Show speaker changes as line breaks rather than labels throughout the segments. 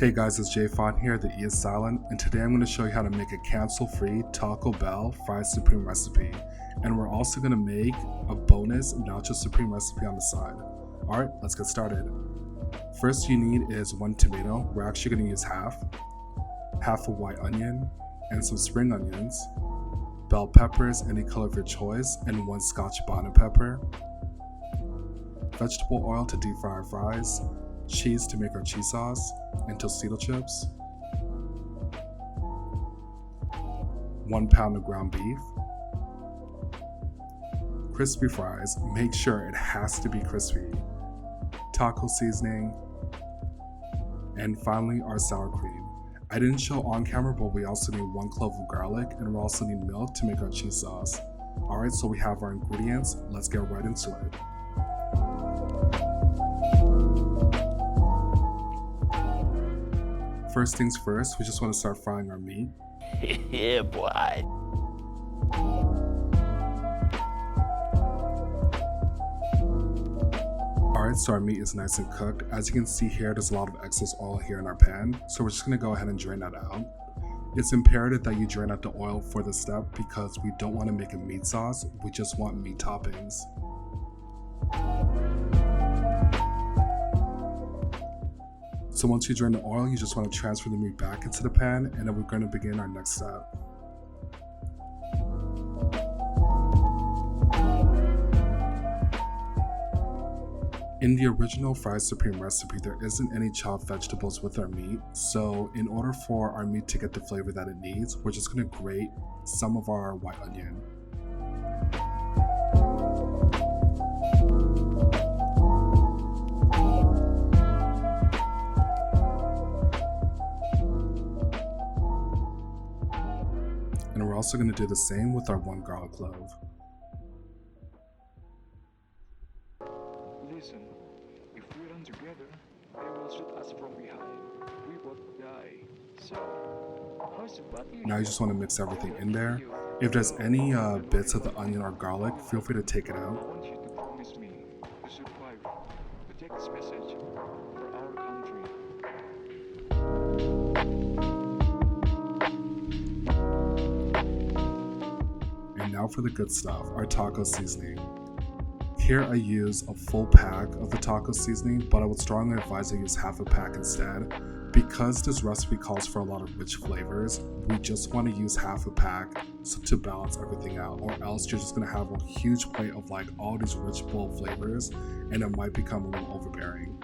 Hey guys, it's J.Fonte here, the E is silent, and today I'm going to show you how to make a cancel-free Taco Bell Fried Supreme recipe. And we're also going to make a bonus Nacho Supreme recipe on the side. Alright, let's get started. First you need is 1 tomato. We're actually going to use half a white onion, and some spring onions, bell peppers, any color of your choice, and 1 Scotch bonnet pepper, vegetable oil to deep fry our fries, cheese to make our cheese sauce, and Tostito chips, 1 pound of ground beef, crispy fries, make sure it has to be crispy, taco seasoning, and finally our sour cream. I didn't show on camera, but we also need 1 clove of garlic, and we also need milk to make our cheese sauce. Alright, so we have our ingredients, let's get right into it. First things first, we just want to start frying our meat.
Yeah, boy.
Alright, so our meat is nice and cooked. As you can see here, there's a lot of excess oil here in our pan, so we're just going to go ahead and drain that out. It's imperative that you drain out the oil for this step because we don't want to make a meat sauce, we just want meat toppings. So once you drain the oil, you just want to transfer the meat back into the pan, and then we're going to begin our next step. In the original Fried Supreme recipe, there isn't any chopped vegetables with our meat, so in order for our meat to get the flavor that it needs, we're just going to grate some of our white onion. And we're also going to do the same with our 1 garlic clove.
Listen, if we run together, they will shoot us from behind. We both die. So, how's about you?
Now you just want to mix everything in there. If there's any bits of the onion or garlic, feel free to take it
I
out.
want you to promise me to survive, to take this message for our country.
And now for the good stuff, our taco seasoning. Here I use a full pack of the taco seasoning, but I would strongly advise I use half a pack instead. Because this recipe calls for a lot of rich flavors, we just want to use half a pack to balance everything out, or else you're just going to have a huge plate of like all these rich bold flavors, and it might become a little overbearing.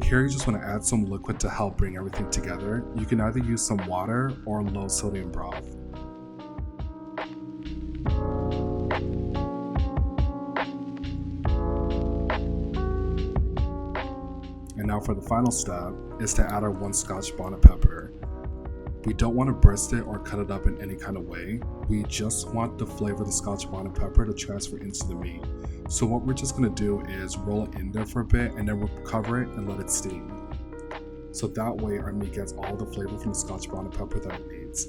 Here you just want to add some liquid to help bring everything together. You can either use some water or low sodium broth. And now for the final step is to add our 1 Scotch bonnet pepper. We don't want to burst it or cut it up in any kind of way. We just want the flavor of the Scotch bonnet pepper to transfer into the meat. So what we're just going to do is roll it in there for a bit, and then we'll cover it and let it steam. So that way our meat gets all the flavor from the Scotch bonnet pepper that it needs.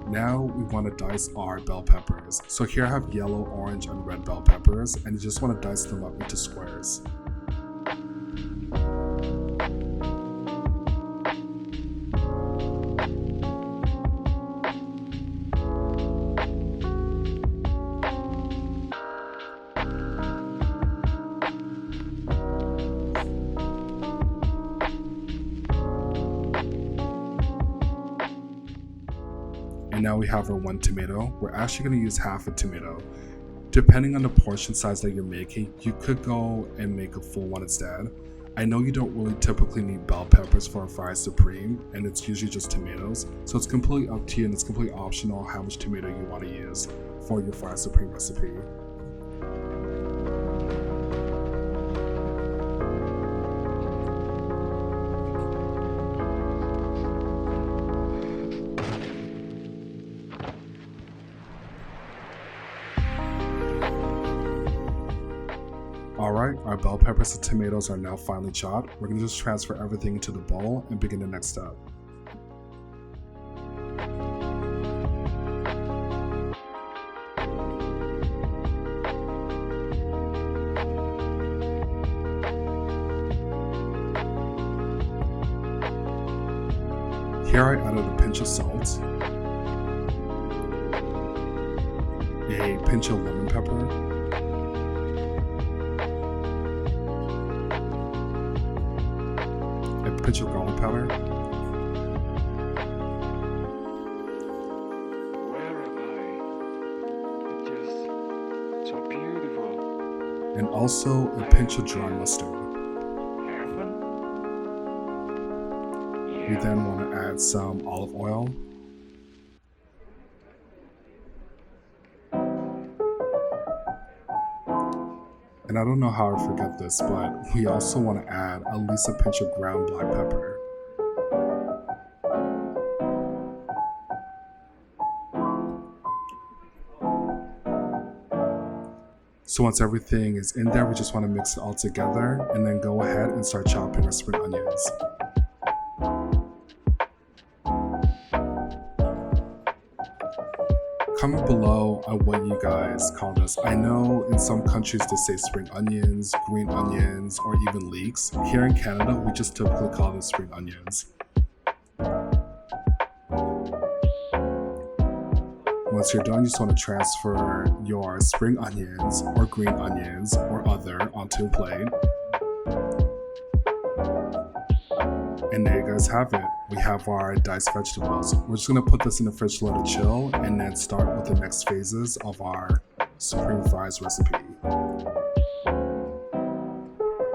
Now we want to dice our bell peppers. So here I have yellow, orange, and red bell peppers, and you just want to dice them up into squares. And now we have our 1 tomato. We're actually going to use half a tomato. Depending on the portion size that you're making, you could go and make a full one instead. I know you don't really typically need bell peppers for a Fried Supreme, and it's usually just tomatoes, so it's completely up to you and it's completely optional how much tomato you want to use for your Fried Supreme recipe. Alright, our bell peppers and tomatoes are now finely chopped. We're going to just transfer everything into the bowl and begin the next step. here I added a pinch of salt, a pinch of lemon pepper, a pinch of garlic powder,
Where am I? It's just so beautiful.
and also a pinch of dry mustard.
Heaven?
We then want to add some olive oil, and I don't know how I forget this, but we also want to add at least a pinch of ground black pepper. So once everything is in there, we just want to mix it all together and then go ahead and start chopping our spring onions. Comment below on what you guys call this. I know in some countries they say spring onions, green onions, or even leeks. Here in Canada, we just typically call them spring onions. Once you're done, you just want to transfer your spring onions or green onions or other onto a plate. And there you guys have it. We have our diced vegetables. We're just going to put this in the fridge to let it chill and then start with the next phases of our supreme fries recipe.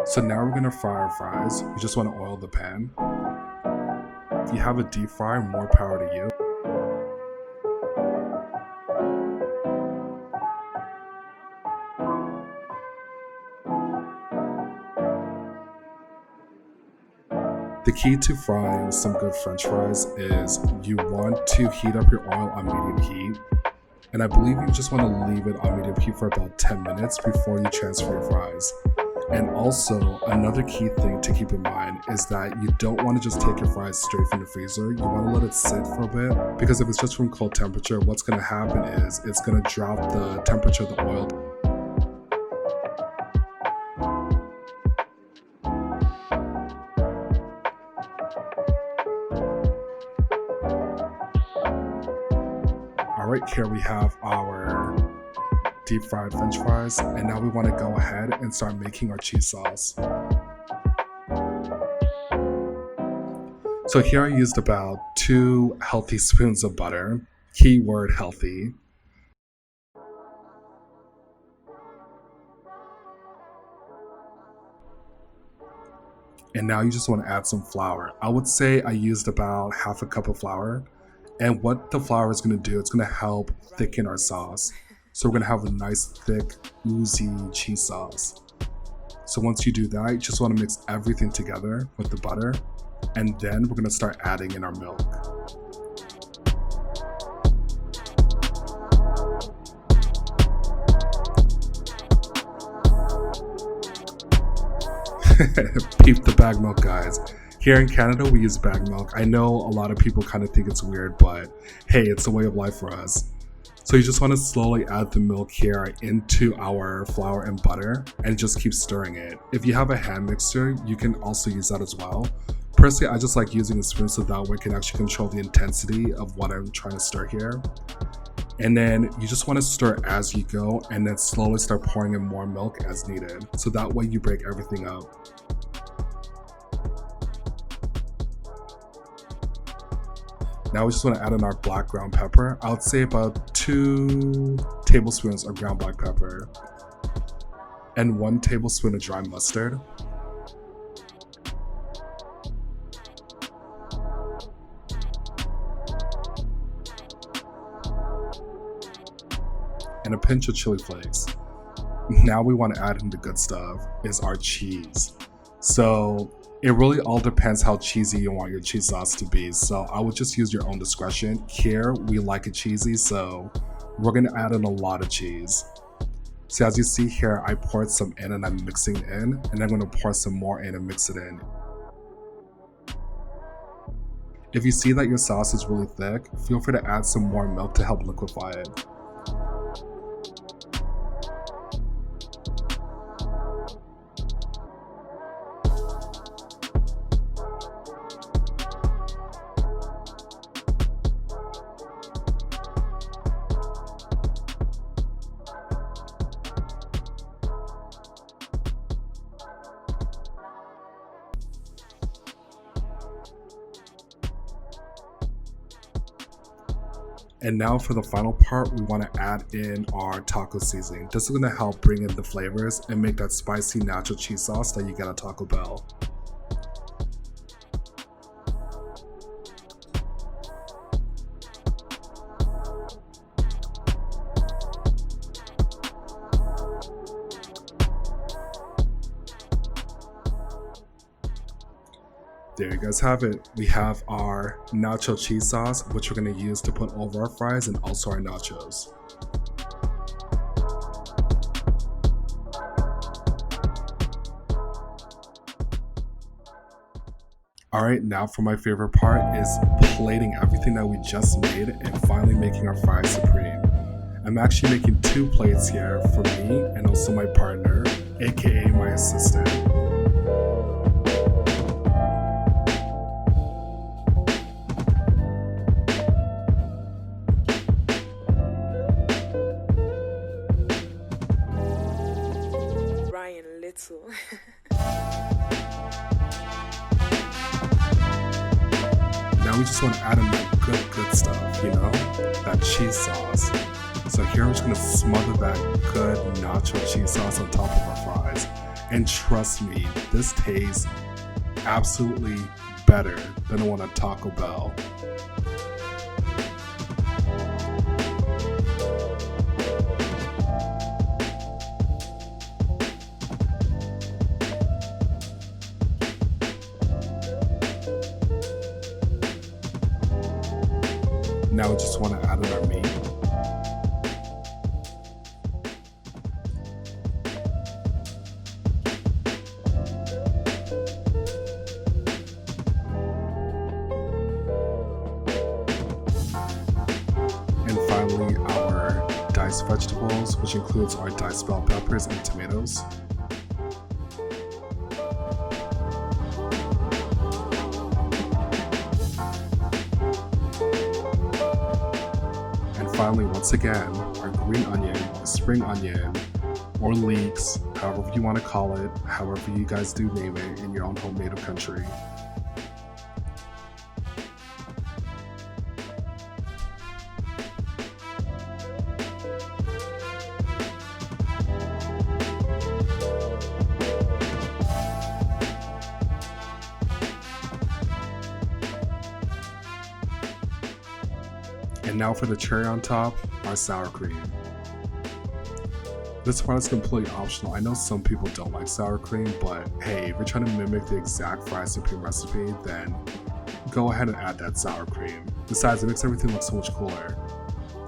So now we're going to fry our fries. You just want to oil the pan. If you have a deep fryer, more power to you. The key to frying some good french fries is you want to heat up your oil on medium heat. And I believe you just want to leave it on medium heat for about 10 minutes before you transfer your fries. And also, another key thing to keep in mind is that you don't want to just take your fries straight from the freezer. You want to let it sit for a bit, because if it's just from cold temperature, what's going to happen is it's going to drop the temperature of the oil. Alright, here we have our deep fried french fries, and now we want to go ahead and start making our cheese sauce. So here I used about 2 healthy spoons of butter, keyword healthy. And now you just want to add some flour. I would say I used about half a cup of flour. And what the flour is going to do, it's going to help thicken our sauce. So we're going to have a nice, thick, oozy cheese sauce. So once you do that, you just want to mix everything together with the butter. And then we're going to start adding in our milk. Peep the bag milk, guys. Here in Canada, we use bag milk. I know a lot of people kind of think it's weird, but hey, it's a way of life for us. So you just want to slowly add the milk here into our flour and butter and just keep stirring it. If you have a hand mixer, you can also use that as well. Personally, I just like using a spoon so that way I can actually control the intensity of what I'm trying to stir here. And then you just want to stir as you go and then slowly start pouring in more milk as needed. So that way you break everything up. Now we just want to add in our black ground pepper. I would say about 2 tablespoons of ground black pepper and 1 tablespoon of dry mustard. And a pinch of chili flakes. Now we want to add in the good stuff, is our cheese. So it really all depends how cheesy you want your cheese sauce to be. So I would just use your own discretion. Here, we like it cheesy, so we're gonna add in a lot of cheese. So as you see here, I poured some in and I'm mixing it in, and I'm gonna pour some more in and mix it in. If you see that your sauce is really thick, feel free to add some more milk to help liquefy it. And now for the final part, we want to add in our taco seasoning. This is going to help bring in the flavors and make that spicy nacho cheese sauce that you get at Taco Bell. There you guys have it. We have our nacho cheese sauce, which we're going to use to put over our fries and also our nachos. Alright, now for my favorite part is plating everything that we just made and finally making our fries supreme. I'm actually making 2 plates here for me and also my partner, aka my assistant. Now we just want to add in that good stuff, you know, that cheese sauce. So here I'm just going to smother that good nacho cheese sauce on top of our fries. And trust me, this tastes absolutely better than the one at Taco Bell. Now we just want to add in our meat. And finally, our diced vegetables, which includes our diced bell peppers and tomatoes. Finally, once again, our green onion, spring onion, or leeks, however you want to call it, however you guys do name it in your own home native country. And now for the cherry on top, our sour cream. This part is completely optional. I know some people don't like sour cream, but hey, if you're trying to mimic the exact fries supreme recipe, then go ahead and add that sour cream. Besides, it makes everything look so much cooler.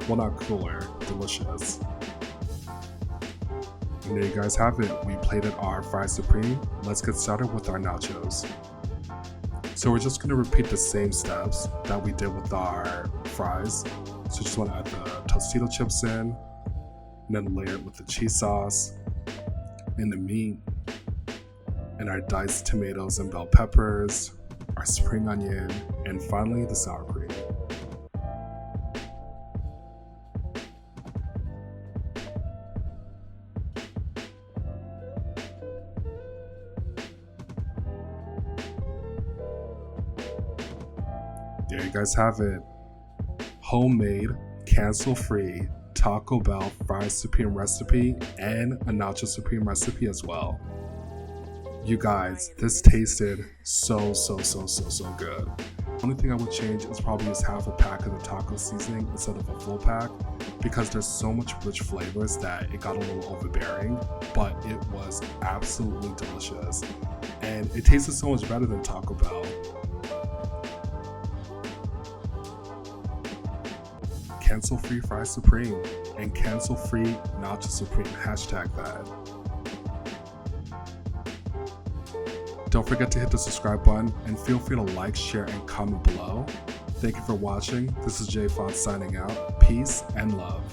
Well, not cooler, delicious. And there you guys have it. We plated our fries supreme. Let's get started with our nachos. So we're just going to repeat the same steps that we did with our fries. So just want to add the Tostito chips in, and then layer it with the cheese sauce, and the meat, and our diced tomatoes and bell peppers, our spring onion, and finally the sour cream. There you guys have it. Homemade, cancel-free Taco Bell fries supreme recipe and a nacho supreme recipe as well. You guys, this tasted so good. The only thing I would change is probably just half a pack of the taco seasoning instead of a full pack, because there's so much rich flavors that it got a little overbearing, but it was absolutely delicious. And it tasted so much better than Taco Bell. Cancel free fries supreme and cancel free nacho supreme, hashtag that. Don't forget to hit the subscribe button and feel free to like, share, and comment below. Thank you for watching. This is J.Fonte signing out. Peace and love.